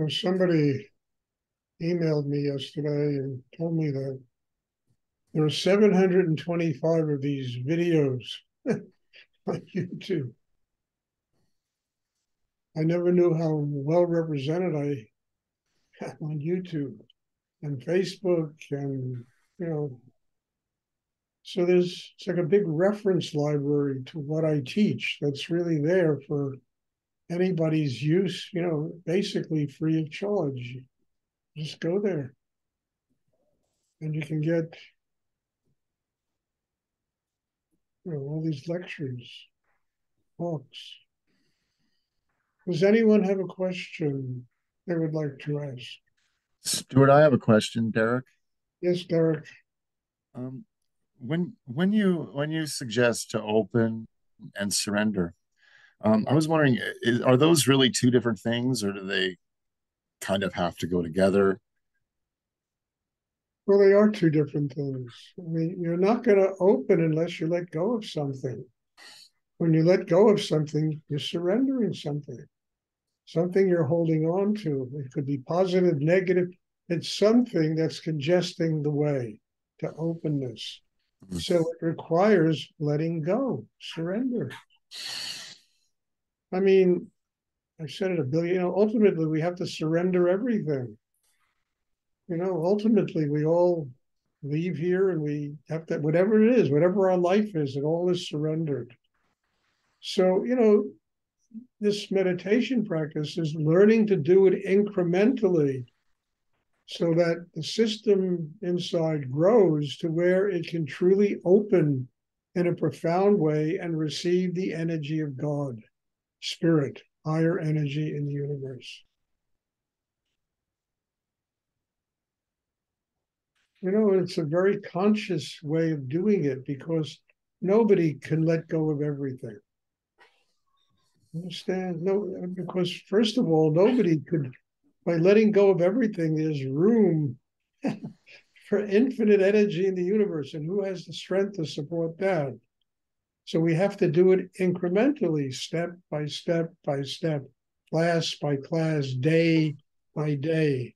Somebody emailed me yesterday and told me that there are 725 of these videos on YouTube. I never knew how well represented I am on YouTube and Facebook you know, so it's like a big reference library to what I teach that's really there for anybody's use, basically free of charge. Just go there and you can get, all these lectures, talks. Does anyone have a question they would like to ask? Stuart, I have a question, Derek. Yes, Derek. Um, when you suggest to open and surrender, I was wondering, are those really two different things, or do they kind of have to go together? Well, they are two different things. I mean, you're not going to open unless you let go of something. When you let go of something, you're surrendering something you're holding on to. It could be positive, negative. It's something that's congesting the way to openness. So it requires letting go, surrender. I mean, I've said it a billion, ultimately we have to surrender everything. Ultimately we all leave here and we have to, whatever it is, whatever our life is, it all is surrendered. So, this meditation practice is learning to do it incrementally so that the system inside grows to where it can truly open in a profound way and receive the energy of God, spirit, higher energy in the universe. It's a very conscious way of doing it because nobody can let go of everything. Understand? No, because first of all, nobody could, by letting go of everything, there's room for infinite energy in the universe. And who has the strength to support that? So we have to do it incrementally, step by step by step, class by class, day by day,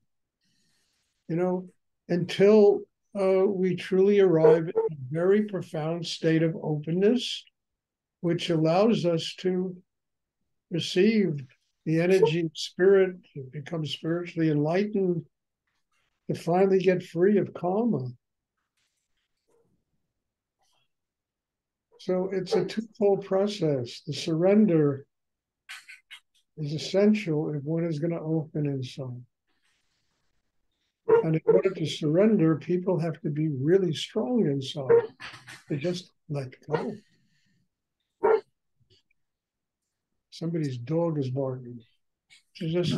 until we truly arrive at a very profound state of openness, which allows us to receive the energy of spirit, to become spiritually enlightened, to finally get free of karma. So it's a twofold process. The surrender is essential if one is going to open inside. And in order to surrender, people have to be really strong inside. They just let go. Somebody's dog is barking. To just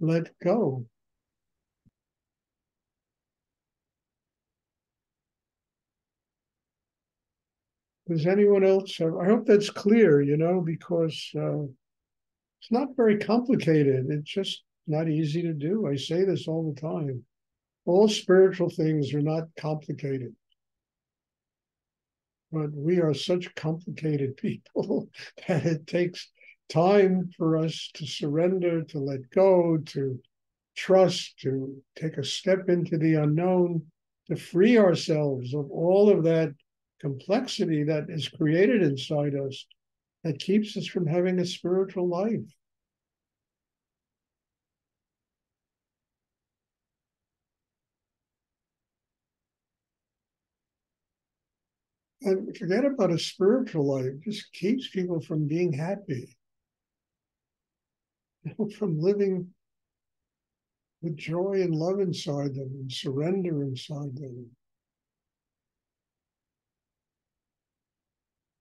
let go. Does anyone else have? I hope that's clear, because it's not very complicated. It's just not easy to do. I say this all the time. All spiritual things are not complicated, but we are such complicated people that it takes time for us to surrender, to let go, to trust, to take a step into the unknown, to free ourselves of all of that complexity that is created inside us that keeps us from having a spiritual life. And forget about a spiritual life, it just keeps people from being happy, from living with joy and love inside them and surrender inside them.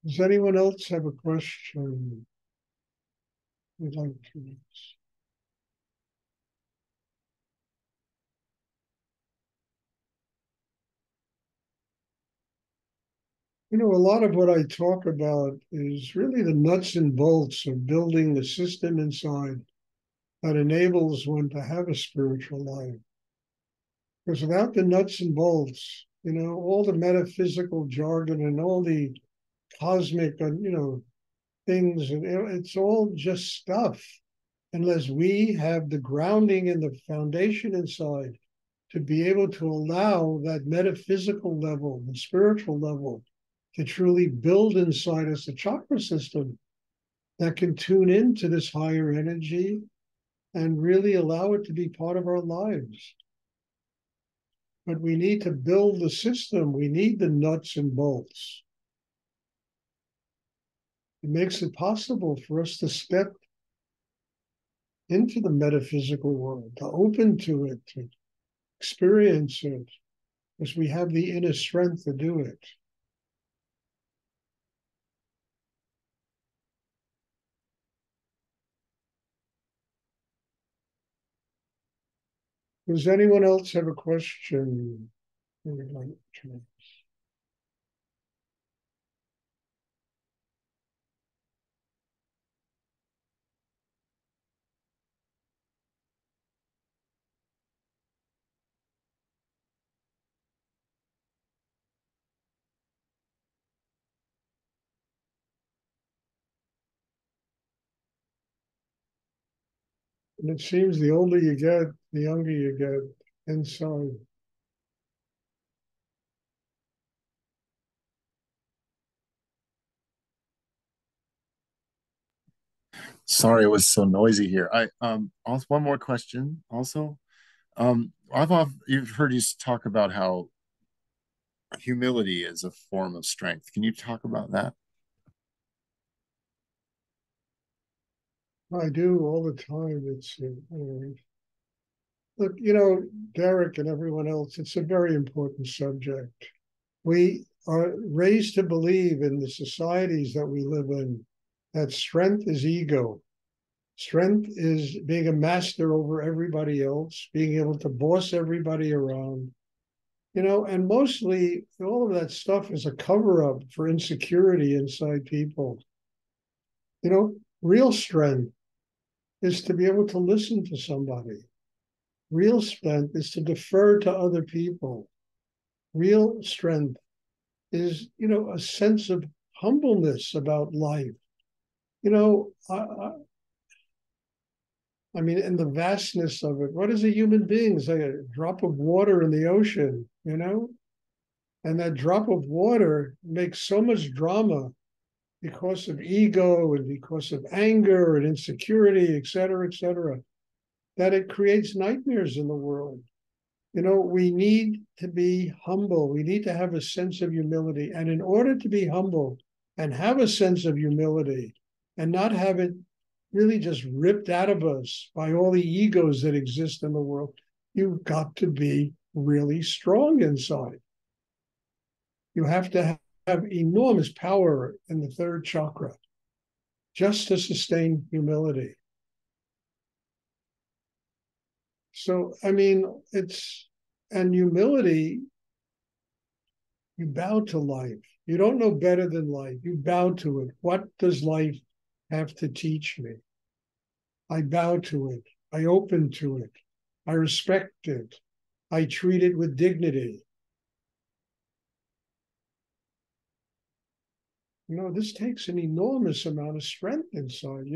Does anyone else have a question you'd like to ask? A lot of what I talk about is really the nuts and bolts of building the system inside that enables one to have a spiritual life. Because without the nuts and bolts, all the metaphysical jargon and all the cosmic, things, it's all just stuff unless we have the grounding and the foundation inside to be able to allow that metaphysical level, the spiritual level, to truly build inside us a chakra system that can tune into this higher energy and really allow it to be part of our lives. But we need to build the system. We need the nuts and bolts. It makes it possible for us to step into the metaphysical world, to open to it, to experience it, because we have the inner strength to do it. Does anyone else have a question? And it seems the older you get, the younger you get inside. Sorry, it was so noisy here. I also one more question also. You've heard you talk about how humility is a form of strength. Can you talk about that? I do all the time. Look, Derek and everyone else, it's a very important subject. We are raised to believe in the societies that we live in that strength is ego. Strength is being a master over everybody else, being able to boss everybody around, and mostly all of that stuff is a cover up for insecurity inside people. Real strength is to be able to listen to somebody. Real strength is to defer to other people. Real strength is, a sense of humbleness about life. You know, I, I mean, in the vastness of it, what is a human being? It's like a drop of water in the ocean. And that drop of water makes so much drama because of ego and because of anger and insecurity, et cetera, that it creates nightmares in the world. We need to be humble. We need to have a sense of humility. And in order to be humble and have a sense of humility and not have it really just ripped out of us by all the egos that exist in the world, you've got to be really strong inside. You have to have enormous power in the third chakra just to sustain humility. So, I mean, and humility, you bow to life. You don't know better than life. You bow to it. What does life have to teach me? I bow to it. I open to it. I respect it. I treat it with dignity. This takes an enormous amount of strength inside.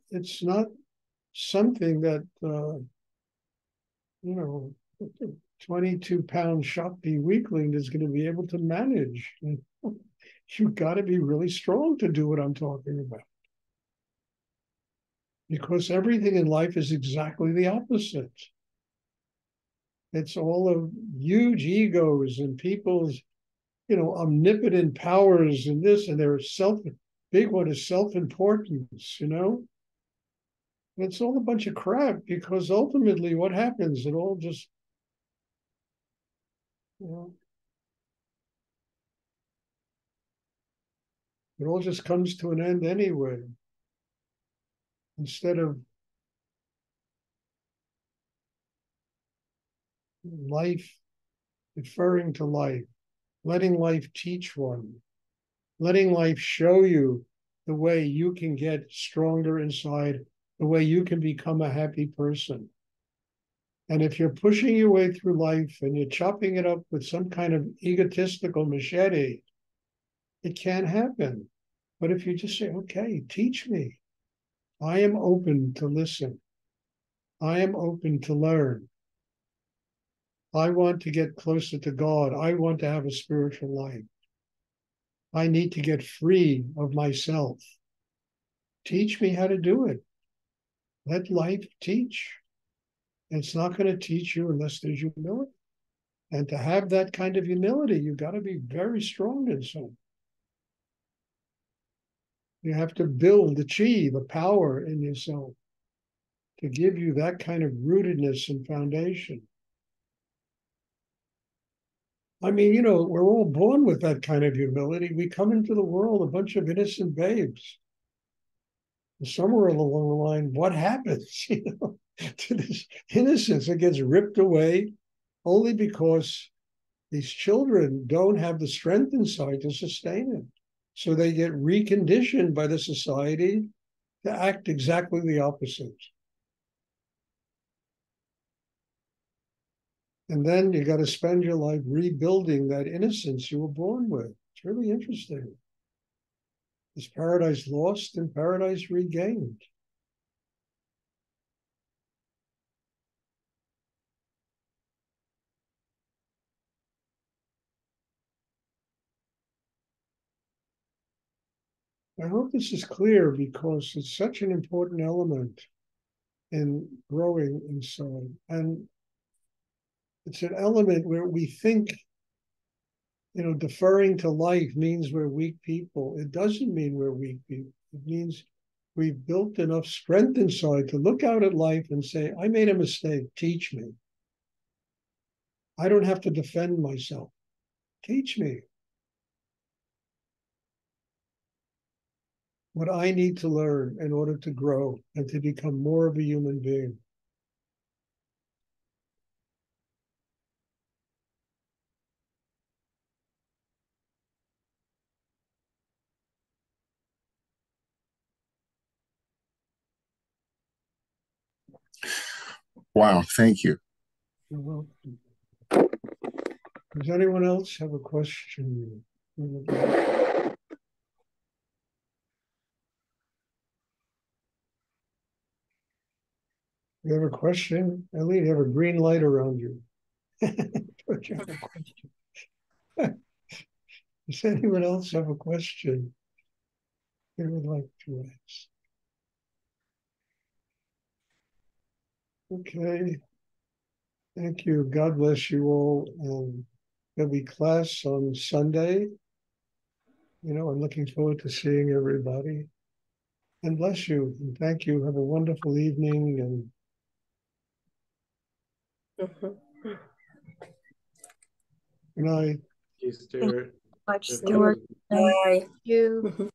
It's not something that, 22-pound Shakti weakling is going to be able to manage. You've got to be really strong to do what I'm talking about. Because everything in life is exactly the opposite. It's all of huge egos and people's, omnipotent powers and this, and their big one is self-importance. It's all a bunch of crap because ultimately what happens, it all just, it all just comes to an end anyway. Instead of life referring to life, letting life teach one, letting life show you the way you can get stronger inside, the way you can become a happy person. And if you're pushing your way through life and you're chopping it up with some kind of egotistical machete, it can't happen. But if you just say, okay, teach me, I am open to listen. I am open to learn. I want to get closer to God. I want to have a spiritual life. I need to get free of myself. Teach me how to do it. Let life teach. It's not going to teach you unless there's humility. And to have that kind of humility, you've got to be very strong inside. You have to build, achieve a power in yourself to give you that kind of rootedness and foundation. I mean, we're all born with that kind of humility. We come into the world a bunch of innocent babes. And somewhere along the line, what happens, to this innocence? It gets ripped away only because these children don't have the strength inside to sustain it. So they get reconditioned by the society to act exactly the opposite. And then you got to spend your life rebuilding that innocence you were born with. It's really interesting. Is paradise lost and paradise regained? I hope this is clear because it's such an important element in growing inside. And it's an element where we think, deferring to life means we're weak people. It doesn't mean we're weak people. It means we've built enough strength inside to look out at life and say, I made a mistake, teach me. I don't have to defend myself. Teach me what I need to learn in order to grow and to become more of a human being. Wow, thank you. You're welcome. Does anyone else have a question? You have a question? Ellie, you have a green light around you. Don't you have a question? Does anyone else have a question they would like to ask? Okay. Thank you. God bless you all. There'll be class on Sunday. I'm looking forward to seeing everybody. And bless you. And thank you. Have a wonderful evening. And Mhm. good night. Thank you, Stuart. Much, Stuart. Bye. You.